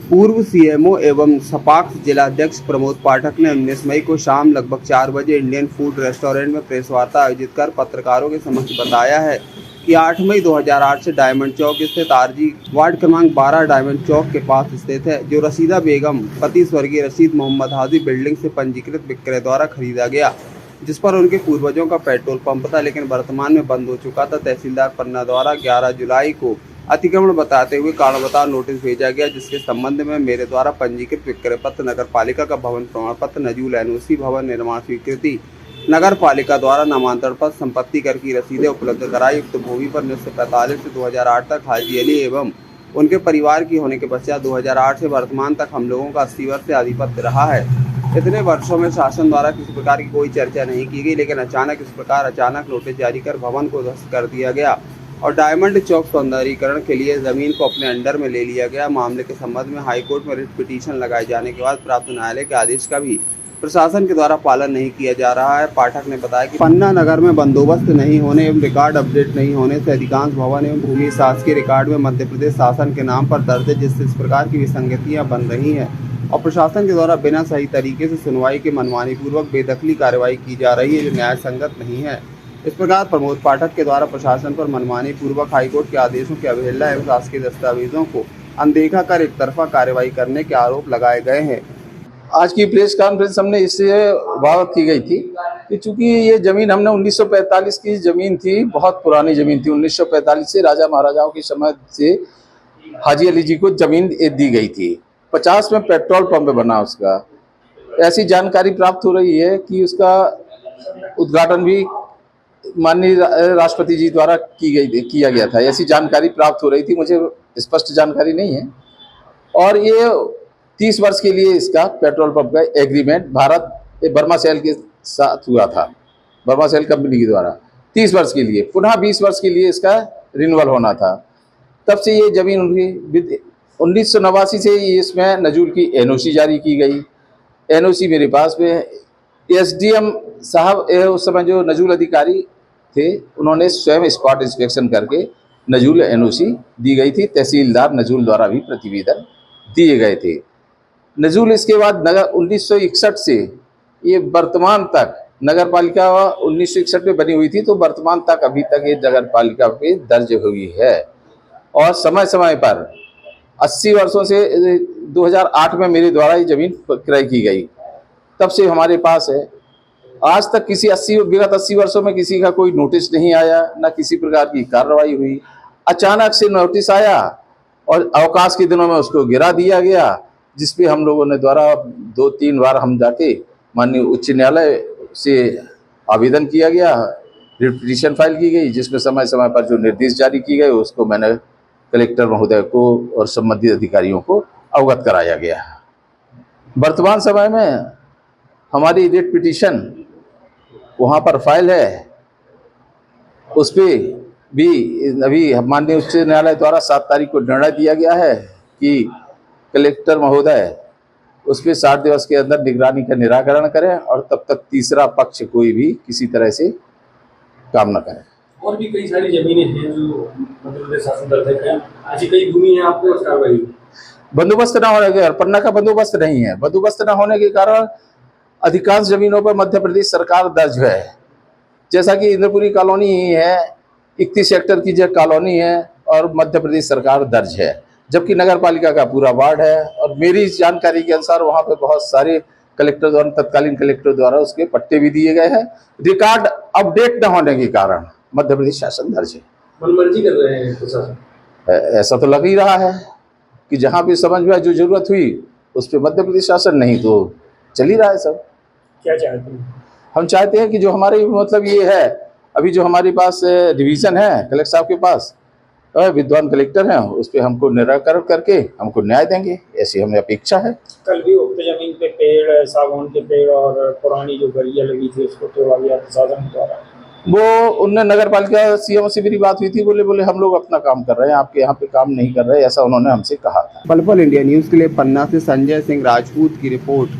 पूर्व सीएमओ एवं सपाक्स जिलाध्यक्ष प्रमोद पाठक ने 19 मई को शाम लगभग 4 बजे इंडियन फूड रेस्टोरेंट में प्रेस वार्ता आयोजित कर पत्रकारों के समक्ष बताया है कि 8 मई 2008 से डायमंड चौक स्थित आरजी वार्ड क्रमांक 12 डायमंड चौक के पास स्थित है, जो रशीदा बेगम पति स्वर्गीय रशीद मोहम्मद हाजी बिल्डिंग से पंजीकृत विक्रय द्वारा खरीदा गया, जिस पर उनके पूर्वजों का पेट्रोल पंप था, लेकिन वर्तमान में बंद हो चुका था। तहसीलदार पन्ना द्वारा 11 जुलाई को अतिक्रमण बताते हुए कारण बताओ नोटिस भेजा गया, जिसके संबंध में मेरे द्वारा पंजीकृत विक्रय पत्र, नगर पालिका का भवन प्रमाण पत्र, नजूल एनओसी, भवन निर्माण स्वीकृति, नगर पालिका द्वारा नामांतरण पत्र, संपत्ति कर की रसीदें उपलब्ध कराई। उक्त भूमि पर 1945 से 2008 तक हाजी अली एवं उनके परिवार की होने के पश्चात 2008 से वर्तमान तक हम लोगों का 80 वर्ष से आधिपत्य रहा है। इतने वर्षों में शासन द्वारा किसी प्रकार की कोई चर्चा नहीं की गई, लेकिन अचानक इस प्रकार नोटिस जारी कर भवन को ध्वस्त कर दिया गया और डायमंड चौक सौंदर्यीकरण के लिए जमीन को अपने अंडर में ले लिया गया। मामले के संबंध में हाईकोर्ट में रिट पिटीशन लगाए जाने के बाद प्राप्त न्यायालय के आदेश का भी प्रशासन के द्वारा पालन नहीं किया जा रहा है। पाठक ने बताया कि पन्ना नगर में बंदोबस्त नहीं होने एवं रिकॉर्ड अपडेट नहीं होने से अधिकांश भवन एवं भूमि शासकीय रिकॉर्ड में मध्य प्रदेश शासन के नाम पर दर्ज है, जिससे इस प्रकार की विसंगतियां बन रही हैं और प्रशासन के द्वारा बिना सही तरीके से सुनवाई के मनमानी पूर्वक बेदखली कार्रवाई की जा रही है, जो न्याय संगत नहीं है। इस प्रकार प्रमोद पाठक के द्वारा प्रशासन पर मनमानी पूर्वक हाईकोर्ट के आदेशों की अवहेलना एवं शासकीय दस्तावेजों को अनदेखा कर एक तरफा कार्रवाई करने के आरोप लगाए गए हैं। आज की प्रेस कॉन्फ्रेंस हमने इससे वावत की गई थी कि चूंकि ये जमीन हमने 1945 की जमीन थी, बहुत पुरानी जमीन थी। 1945 से राजा महाराजाओं के समय से हाजी अली जी को जमीन दी गई थी। 50 में पेट्रोल पंप बना उसका। ऐसी जानकारी प्राप्त हो रही है कि उसका उद्घाटन भी माननीय राष्ट्रपति जी द्वारा किया गया था। ऐसी जानकारी प्राप्त हो रही थी, मुझे स्पष्ट जानकारी नहीं है। और ये 30 वर्ष के लिए इसका पेट्रोल पंप का एग्रीमेंट भारत बर्मा सेल के साथ हुआ था, बर्मा सेल कंपनी के द्वारा 30 वर्ष के लिए। पुनः 20 वर्ष के लिए इसका रिन्यूअल होना था। तब से ये जमीन उनकी 1989 से इसमें नजूल की एनओसी जारी की गई। एनओसी मेरे पास में एसडीएम साहब उस समय जो नजूल अधिकारी थे, उन्होंने स्वयं स्पॉट इंस्पेक्शन करके नजूल एनओसी दी गई थी। तहसीलदार नजूल द्वारा भी प्रतिवेदन दिए गए थे। नजूल इसके बाद नगर 1961 से ये वर्तमान तक नगर पालिका 1961 में बनी हुई थी, तो वर्तमान तक अभी तक ये नगर पालिका पे दर्ज हुई है। और समय समय पर 80 वर्षों से 2008 में मेरे द्वारा ये जमीन क्रय की गई, तब से हमारे पास है। आज तक विगत 80 वर्षों में किसी का कोई नोटिस नहीं आया, न किसी प्रकार की कार्रवाई हुई। अचानक से नोटिस आया और अवकाश के दिनों में उसको गिरा दिया गया, जिसपे हम लोगों ने द्वारा 2-3 बार हम जाके माननीय उच्च न्यायालय से आवेदन किया गया, पिटीशन फाइल की गई, जिसमें समय समय पर जो निर्देश जारी किए गए उसको मैंने कलेक्टर महोदय को और संबंधित अधिकारियों को अवगत कराया गया। वर्तमान समय में हमारी रिट पिटीशन वहाँ पर फाइल है, उस पर भी अभी माननीय उच्च न्यायालय द्वारा 7 तारीख को निर्णय दिया गया है कि कलेक्टर महोदय उस पर 60 दिवस के अंदर निगरानी का निराकरण करें और तब तक तीसरा पक्ष कोई भी किसी तरह से काम न करे। और भी कई सारी जमीनें हैं जो मध्य प्रदेश शासन दर्ज है, ऐसी कई भूमि है आपको कार्रवाई बंदोबस्त न होने के कारण, पन्ना का बंदोबस्त नहीं है। बंदोबस्त न होने के कारण अधिकांश जमीनों पर मध्य प्रदेश सरकार दर्ज है। जैसा कि इंद्रपुरी कॉलोनी ही है, 31 सेक्टर की जो कॉलोनी है और मध्य प्रदेश सरकार दर्ज है, जबकि नगर पालिका का पूरा वार्ड है। और मेरी जानकारी के अनुसार वहाँ पे बहुत सारे कलेक्टर द्वारा, तत्कालीन कलेक्टर द्वारा उसके पट्टे भी दिए गए हैं। रिकॉर्ड अपडेट न होने के कारण मध्य प्रदेश शासन दर्ज है। मनमर्जी कर रहे हैं प्रशासन, ऐसा तो लग ही रहा है कि जहाँ पे समझ में जो जरूरत हुई उस पर मध्य प्रदेश शासन, नहीं तो चल ही रहा है सब। क्या चाहते हैं? हम चाहते हैं कि जो हमारे मतलब ये है, अभी जो हमारे पास डिवीज़न है कलेक्टर साहब के पास, विद्वान कलेक्टर हैं, उस पर हमको निराकरण करके हमको न्याय देंगे, ऐसी हमें अपेक्षा है। कल भी उक्त जमीन पे पेड़, सागौन के पेड़ और पुरानी जो गरिया लगी थी उसको तोड़ा गया प्रशासन द्वारा। वो उनने नगर पालिका सीएम से मेरी बात हुई थी, बोले हम लोग अपना काम कर रहे हैं, आपके यहाँ पे काम नहीं कर रहे, ऐसा उन्होंने हमसे कहा था। पल पल इंडिया न्यूज़ के लिए पन्ना से संजय सिंह राजपूत की रिपोर्ट।